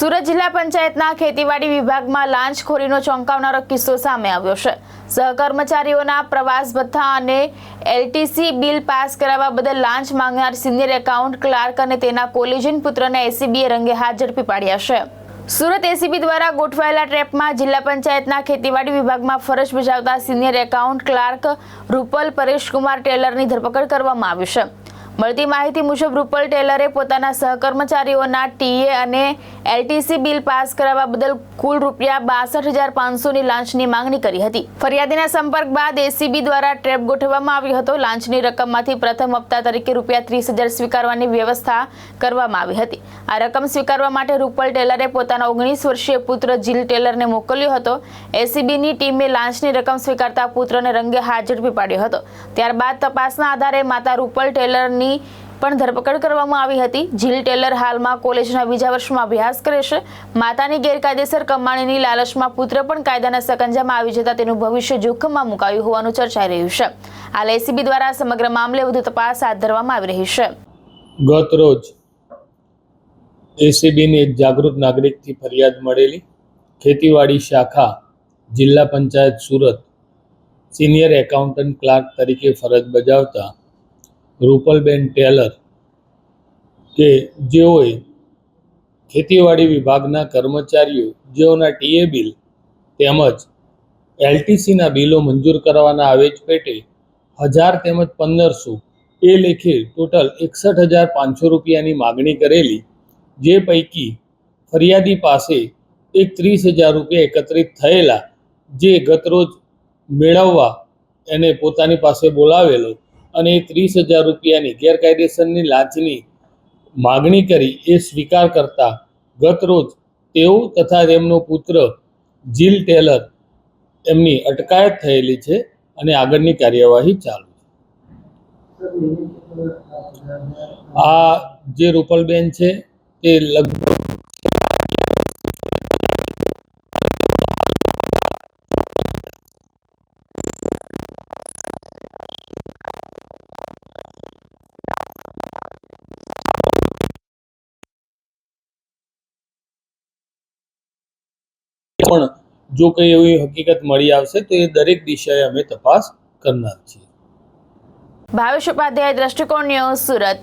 સુરત જિલ્લા પંચાયતના ખેતીવાડી વિભાગમાં લાંચખોરીનો ચોંકાવનારો કિસ્સો સામે આવ્યો છે। સહકર્મચારીઓના પ્રવાસ ભથ્થા અને એલટીસી બિલ પાસ કરાવવા બદલ લાંચ માંગનાર સિનિયર એકાઉન્ટ ક્લાર્ક અને તેના કોલેજિયન પુત્રને એસીબીએ રંગે હાથ ઝડપી પાડ્યા છે। સુરત એસીબી દ્વારા ગોઠવાયેલા ટ્રેપમાં જિલ્લા પંચાયતના ખેતીવાડી વિભાગમાં ફરજ બજાવતા senior account clerk Rupal Pareshkumar ટેલરની ધરપકડ કરવામાં આવી છે। મળતી માહિતી મુજબ રૂપલ ટેલરે પોતાના સહકર્મચારીઓના ટીએ અને એલટીસી બિલ પાસ કરાવવા બદલ કુલ ₹62,500ની લાંચની માંગણી કરી હતી। ફરિયાદીના સંપર્ક બાદ એસીબી દ્વારા ટ્રેપ ગોઠવવામાં આવ્યો હતો। લાંચની રકમમાંથી પ્રથમ હપ્તા તરીકે ₹30,000 સ્વીકારવાની વ્યવસ્થા કરવામાં આવી હતી। આ રકમ સ્વીકારવા માટે રૂપલ ટેલરે પોતાના 19 વર્ષીય પુત્ર જીલ ટેલરને મોકલ્યો હતો। એસીબીની ટીમે લાંચની રકમ સ્વીકારતા પુત્રને રંગે હાથ ઝડપી પાડ્યો હતો। ત્યારબાદ તપાસના આધારે માતા રૂપલ ટેલરની પણ ધરપકડ કરવામાં આવી હતી। જીલ ટેલર હાલમાં કોલેજના બીજા વર્ષમાં અભ્યાસ કરે છે। માતાની ગેરકાયદેસર કમાણીની લાલચમાં પુત્ર પણ કાયદાના સકંજામાં આવી જતા તેનું ભવિષ્ય જોખમમાં મુકાયું હોવાનું ચર્ચાઈ રહ્યું છે। હાલ એસીબી દ્વારા સમગ્ર મામલે વધુ તપાસ હાથ ધરવામાં આવી રહી છે। ગત રોજ એસીબીની એક જાગૃત નાગરિકથી ફરિયાદ મળેલી। ખેતીવાડી શાખા જિલ્લા panchayat Surat senior accountant clerk તરીકે ફરજ બજાવતા રૂપલબેન ટેલર કે જેઓએ ખેતીવાડી વિભાગના કર્મચારીઓ જેઓના ટીએ બિલ તેમજ એલટીસીના બિલો મંજૂર કરવાના આવેજ પેટે 1000 તેમજ 1500 એ લેખે ટોટલ ₹61,500ની માગણી કરેલી, જે પૈકી ફરિયાદી પાસે એક ₹30,000 એકત્રિત થયેલા, જે ગતરોજ મેળવવા એને પોતાની પાસે બોલાવેલો અને ₹30,000ની ગેરકાયદેસરની લાંચની માગણી કરી એ સ્વીકાર કરતા ગતરોજ તેઓ તથા તેમનો પુત્ર જીલ ટેલર એમની અટકાયત થયેલી છે અને આગળની કાર્યવાહી ચાલુ છે। આ જે રૂપલબેન છે તે લગભગ પણ જો કંઈ એવી હકીકત મળી આવશે તો એ દરેક દિશાએ અમે તપાસ કરનાર છીએ। ભાવેશ ઉપાધ્યાય, દ્રષ્ટિકોણ ન્યૂઝ, સુરત।